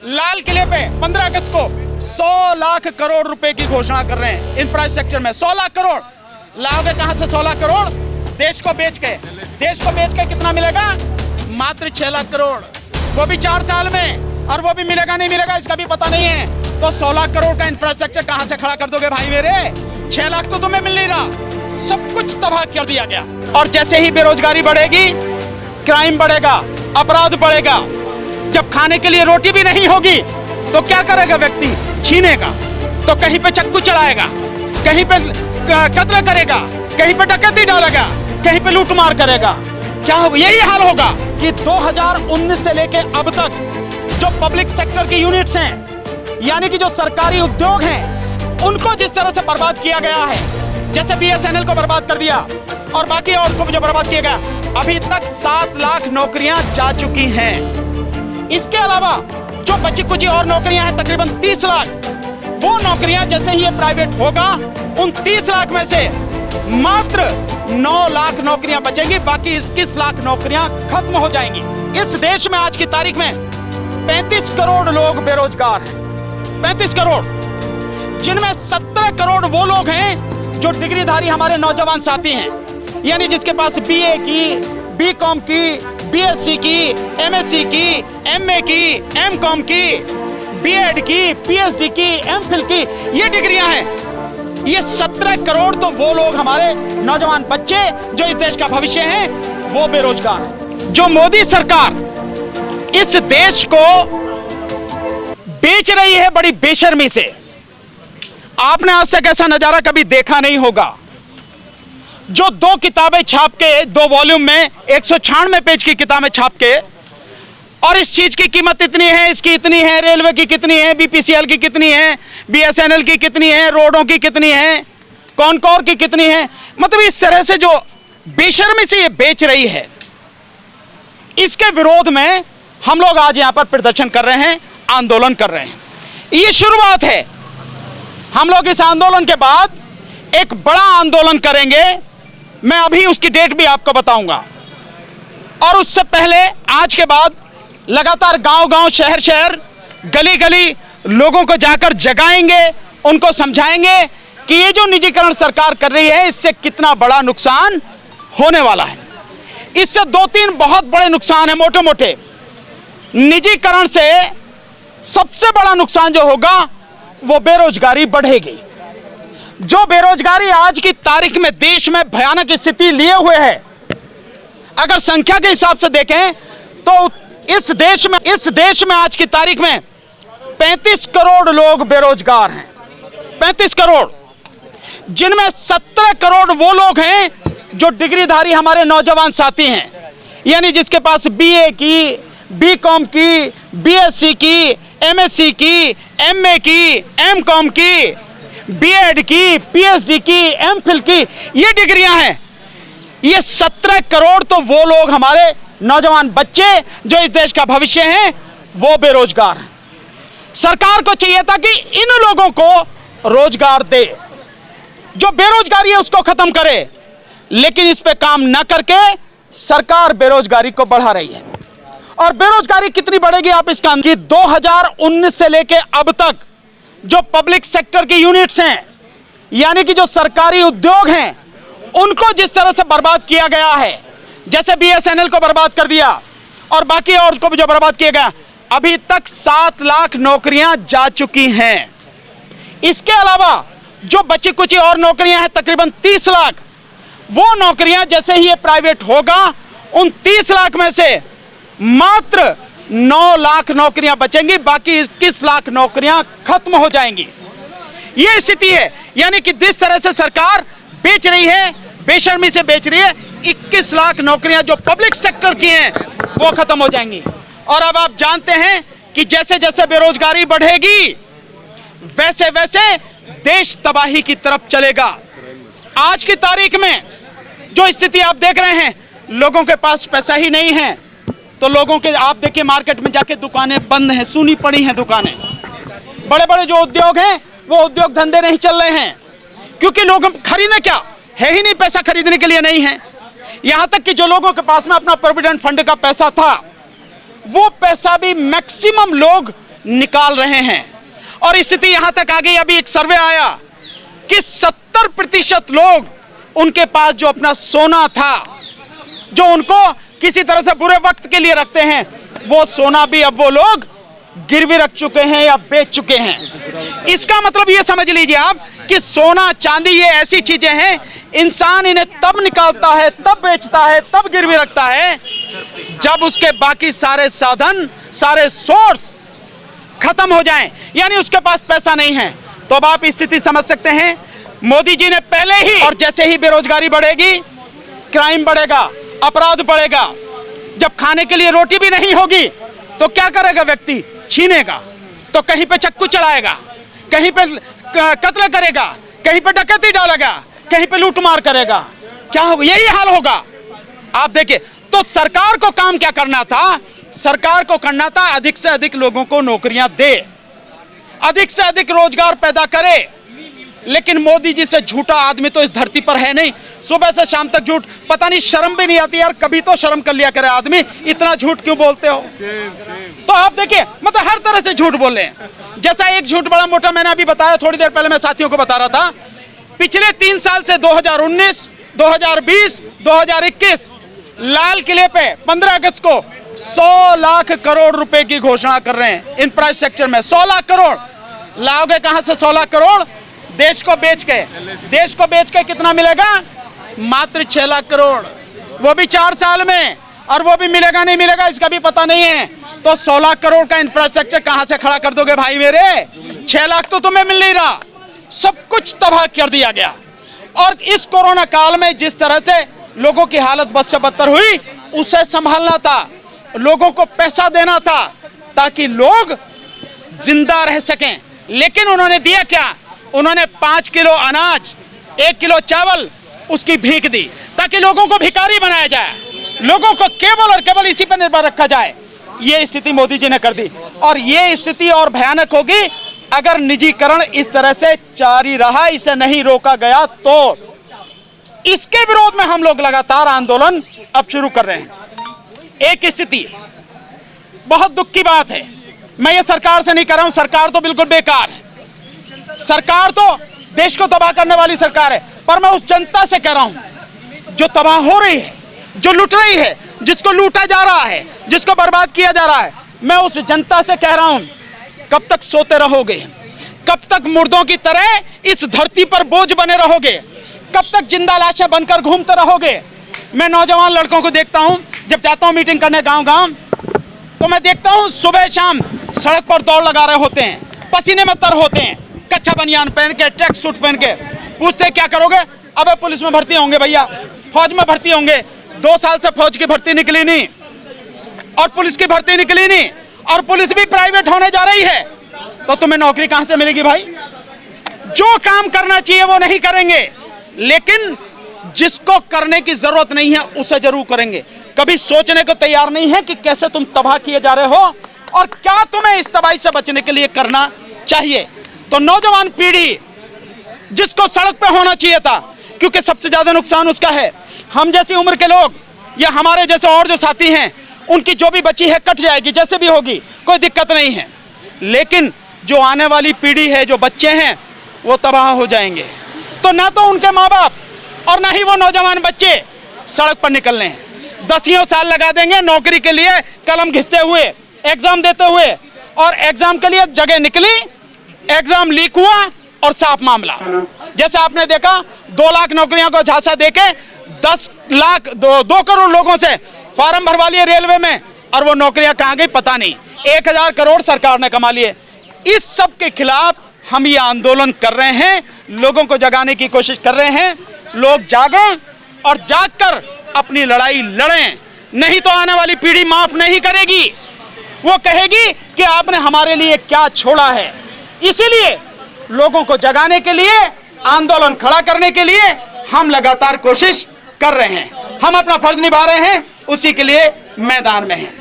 लाल किले पे 15 अगस्त को 100 लाख करोड़ रुपए की घोषणा कर रहे हैं इंफ्रास्ट्रक्चर में। 100 लाख करोड़ लाओगे कहां से? 100 लाख करोड़ देश को बेच के कितना मिलेगा? मात्र 6 लाख करोड़, वो भी 4 साल में, और वो भी मिलेगा नहीं मिलेगा इसका भी पता नहीं है। तो 100 लाख करोड़ का इंफ्रास्ट्रक्चर कहां से खड़ा कर दोगे भाई मेरे? 6 लाख तो तुम्हें मिल नहीं रहा, सब कुछ तबाह कर दिया गया। और जैसे ही बेरोजगारी बढ़ेगी, क्राइम बढ़ेगा, अपराध बढ़ेगा। जब खाने के लिए रोटी भी नहीं होगी तो क्या करेगा व्यक्ति? छीनेगा, तो कहीं पे चक्कू चलाएगा, कहीं पे कत्ल करेगा, कहीं पे डकैती डालेगा, कहीं पे लूटमार करेगा। क्या होगा? यही हाल होगा कि 2019 से लेके अब तक जो पब्लिक सेक्टर की यूनिट्स हैं, यानी कि जो सरकारी उद्योग हैं, उनको जिस तरह से बर्बाद किया गया है, जैसे BSNL को बर्बाद कर दिया और बाकी और को जो बर्बाद किया गया, अभी तक 7 लाख नौकरियां जा चुकी हैं। इसके अलावा जो बची कुछ और नौकरियां हैं, तकरीबन 30 लाख, वो नौकरियां जैसे ही ये प्राइवेट होगा, उन 30 लाख में से मात्र 9 लाख नौकरियां बचेंगी, बाकी 21 लाख नौकरियां खत्म हो जाएंगी। इस देश में आज की तारीख में 35 करोड़ लोग बेरोजगार हैं, 35 करोड़, जिनमें 17 करोड़ वो लोग हैं जो डिग्रीधारी हमारे नौजवान साथी हैं, यानी जिसके पास BA की, BCom की, BSc की, MSc की, MA की, MCom की, B.Ed की, PhD की, MPhil की, ये डिग्रियां हैं। ये 17 करोड़ तो वो लोग हमारे नौजवान बच्चे जो इस देश का भविष्य हैं, वो बेरोजगार हैं। जो मोदी सरकार इस देश को बेच रही है बड़ी बेशर्मी से, आपने आज तक ऐसा नजारा कभी देखा नहीं होगा। जो 2 किताबें छाप के, 2 वॉल्यूम में 196 पेज की किताबें छाप के, और इस चीज की कीमत इतनी है, इसकी इतनी है, रेलवे की कितनी है, BPCL की कितनी है, BSNL की कितनी है, रोडों की कितनी है, कॉनकोर की कितनी है, मतलब इस तरह से जो बेशर्मी से ये बेच रही है, इसके विरोध में हम लोग आज यहां पर प्रदर्शन कर रहे हैं, आंदोलन कर रहे हैं। ये शुरुआत है। हम लोग इस आंदोलन के बाद एक बड़ा आंदोलन करेंगे, मैं अभी उसकी डेट भी आपको बताऊंगा। और उससे पहले आज के बाद लगातार गांव-गांव, शहर-शहर, गली-गली लोगों को जाकर जगाएंगे, उनको समझाएंगे कि ये जो निजीकरण सरकार कर रही है, इससे कितना बड़ा नुकसान होने वाला है। इससे 2-3 बहुत बड़े नुकसान हैं, मोटे-मोटे। निजीकरण से सबसे बड़ा नुकसान जो होगा वो बेरोजगारी बढ़ेगी। जो बेरोजगारी आज की तारीख में देश में भयानक स्थिति लिए हुए है, अगर संख्या के हिसाब से देखें तो इस देश में आज की तारीख में 35 करोड़ लोग बेरोजगार हैं, 35 करोड़, जिनमें 17 करोड़ वो लोग हैं जो डिग्रीधारी हमारे नौजवान साथी हैं, यानी जिसके पास BA की, BCom की, BSc की, MSc की, MA की, MCom की, B.Ed की, PhD की, MPhil की, ये डिग्रियां हैं। ये 17 करोड़ तो वो लोग हमारे नौजवान बच्चे जो इस देश का भविष्य हैं, वो बेरोजगार हैं। सरकार को चाहिए था कि इन लोगों को रोजगार दे, जो बेरोजगारी है उसको खत्म करे, लेकिन इस पे काम न करके सरकार बेरोजगारी को बढ़ा रही है। और बेरोजगारी कितनी बढ़ेगी आप इसका कि 2019 से लेके अब तक जो पब्लिक सेक्टर की यूनिट्स हैं, यानी कि जो सरकारी उद्योग हैं, उनको जिस तरह से बर्बाद किया गया है, जैसे BSNL को बर्बाद कर दिया और बाकी और को भी जो बर्बाद किया गया, अभी तक 7 लाख नौकरियां जा चुकी हैं। इसके अलावा जो बची कुछ और नौकरियां हैं, तकरीबन 30 लाख, वो नौकरियां जैसे ही ये प्राइवेट होगा, उन 30 लाख में से मात्र 9 लाख नौकरियां बचेंगी, बाकी 21 लाख नौकरियां खत्म हो जाएंगी। ये स्थिति है, यानी कि जिस तरह से सरकार बेच रही है, बेशर्मी से बेच रही है, 21 लाख नौकरियां जो पब्लिक सेक्टर की हैं वो खत्म हो जाएंगी। और अब आप जानते हैं कि जैसे जैसे बेरोजगारी बढ़ेगी, वैसे वैसे देश तबाही की तरफ चलेगा। आज की तारीख में जो स्थिति आप देख रहे हैं, लोगों के पास पैसा ही नहीं है, तो लोगों के, आप देखिए मार्केट में जाके दुकानें बंद हैं, सूनी पड़ी हैं दुकानें। बड़े बड़े जो उद्योग हैं, वो उद्योग धंधे नहीं चल रहे हैं, क्योंकि लोग खरीदने क्या है ही नहीं, पैसा खरीदने के लिए नहीं है। यहां तक कि जो लोगों के पास में अपना प्रोविडेंट फंड का पैसा था, वो पैसा भी मैक्सिमम लोग निकाल रहे हैं। और स्थिति यहां तक आ गई, अभी एक सर्वे आया कि 70% लोग, उनके पास जो अपना सोना था, जो उनको किसी तरह से बुरे वक्त के लिए रखते हैं, वो सोना भी अब वो लोग गिरवी रख चुके हैं या बेच चुके हैं। इसका मतलब ये समझ लीजिए आप कि सोना चांदी ये ऐसी चीजें हैं, इंसान इन्हें तब निकालता है, तब बेचता है, तब गिरवी रखता है जब उसके बाकी सारे साधन, सारे सोर्स खत्म हो जाएं, यानी उसके पास पैसा नहीं है। तो अब आप स्थिति समझ सकते हैं, मोदी जी ने पहले ही, और जैसे ही बेरोजगारी बढ़ेगी, क्राइम बढ़ेगा, अपराध बढ़ेगा, जब खाने के लिए रोटी भी नहीं होगी तो क्या करेगा व्यक्ति? छीनेगा, तो कहीं पे चक्कू चलाएगा, कहीं पे कत्ल करेगा, कहीं पे डकैती डालेगा, कहीं पे लूटमार करेगा। क्या होगा? यही हाल होगा। आप देखिए, तो सरकार को काम क्या करना था? सरकार को करना था अधिक से अधिक लोगों को नौकरियां दे, अधिक से अधिक रोजगार पैदा करे। लेकिन मोदी जी से झूठा आदमी तो इस धरती पर है नहीं। सुबह से शाम तक झूठ, पता नहीं शर्म भी नहीं आती यार, कभी तो शर्म कर लिया करे आदमी, इतना झूठ क्यों बोलते हो? तो आप देखिए, मतलब हर तरह से झूठ बोल रहे हैं। जैसा एक झूठ बड़ा मोटा मैंने अभी बताया, थोड़ी देर पहले मैं साथियों को बता रहा था, पिछले 3 साल से 2019, 2020, 2021 लाल किले पे 15 अगस्त को 100 लाख करोड़ रुपए की घोषणा कर रहे हैं इंफ्रास्ट्रक्चर में। 100 लाख करोड़ लाओगे कहां से? 100 लाख करोड़ देश को बेच के। देश को बेच के कितना मिलेगा? मात्र 6 लाख करोड़, वो भी 4 साल में, और वो भी मिलेगा नहीं मिलेगा इसका भी पता नहीं है। तो 100 लाख करोड़ का इंफ्रास्ट्रक्चर कहां से खड़ा कर दोगे भाई मेरे? 6 लाख तो तुम्हें मिल नहीं रहा, सब कुछ तबाह कर दिया गया। और इस कोरोना काल में जिस तरह से लोगों की हालत बद से बदतर हुई, उसे संभालना था, लोगों को पैसा देना था ताकि लोग जिंदा रह सकें। लेकिन उन्होंने दिया क्या? उन्होंने 5 किलो अनाज, 1 किलो चावल उसकी भीख दी ताकि लोगों को भिखारी बनाया जाए, लोगों को केवल और केवल इसी पर निर्भर रखा जाए। ये स्थिति मोदी जी ने कर दी। और ये स्थिति और भयानक होगी अगर निजीकरण इस तरह से जारी रहा, इसे नहीं रोका गया तो। इसके विरोध में हम लोग लगातार आंदोलन अब शुरू कर रहे हैं। एक स्थिति बहुत दुख की बात है, मैं ये सरकार से नहीं कर रहा हूं, सरकार तो बिल्कुल बेकार है, सरकार तो देश को तबाह करने वाली सरकार है, पर मैं उस जनता से कह रहा हूं जो तबाह हो रही है, जो लूट रही है, जिसको लूटा जा रहा है, जिसको बर्बाद किया जा रहा है, मैं उस जनता से कह रहा हूं, कब तक सोते रहोगे? कब तक मुर्दों की तरह इस धरती पर बोझ बने रहोगे? कब तक जिंदा लाशें बनकर घूमते रहोगे? मैं नौजवान लड़कों को देखता हूं, जब जाता हूं मीटिंग करने गांव गांव, तो मैं देखता हूं सुबह शाम सड़क पर दौड़ लगा रहे होते हैं, पसीने में तर होते हैं, कच्चा बनियान पहन के, ट्रैक सूट पहन के। पूछते क्या करोगे? अबे पुलिस में भर्ती होंगे भैया, फौज में भर्ती होंगे। 2 साल से फौज की भर्ती निकली नहीं और पुलिस की भर्ती निकली नहीं, और पुलिस भी प्राइवेट होने जा रही है, तो तुम्हें नौकरी कहां से मिलेगी भाई? जो काम करना चाहिए वो नहीं करेंगे, लेकिन जिसको करने की जरूरत नहीं है उसे जरूर करेंगे। कभी सोचने को तैयार नहीं है कि कैसे तुम तबाह किए जा रहे हो और क्या तुम्हें इस तबाही से बचने के लिए करना चाहिए। तो नौजवान पीढ़ी जिसको सड़क पे होना चाहिए था, क्योंकि सबसे ज्यादा नुकसान उसका है। हम जैसी उम्र के लोग या हमारे जैसे और जो साथी हैं, उनकी जो भी बची है कट जाएगी, जैसे भी होगी, कोई दिक्कत नहीं है। लेकिन जो आने वाली पीढ़ी है, जो बच्चे हैं, वो तबाह हो जाएंगे। तो ना तो उनके माँ बाप और ना ही वो नौजवान बच्चे सड़क पर निकल रहे हैं। 10 साल लगा देंगे नौकरी के लिए, कलम घिसते हुए, एग्जाम देते हुए, और एग्जाम के लिए जगह निकली, एग्जाम लीक हुआ और साफ मामला। जैसे आपने देखा 2 लाख नौकरियों को झांसा देके 10 लाख 2 करोड़ लोगों से फॉर्म भरवा लिए रेलवे में, और वो नौकरियां कहां गई पता नहीं। 1000 करोड़ सरकार ने कमा लिए। इस सब के खिलाफ हम ये आंदोलन कर रहे हैं, लोगों को जगाने की कोशिश कर रहे हैं। लोग जागें और जागकर अपनी लड़ाई लड़ें, नहीं तो आने वाली पीढ़ी माफ नहीं करेगी। वो कहेगी कि आपने हमारे लिए क्या छोड़ा है। इसीलिए लोगों को जगाने के लिए, आंदोलन खड़ा करने के लिए हम लगातार कोशिश कर रहे हैं। हम अपना फर्ज निभा रहे हैं, उसी के लिए मैदान में हैं।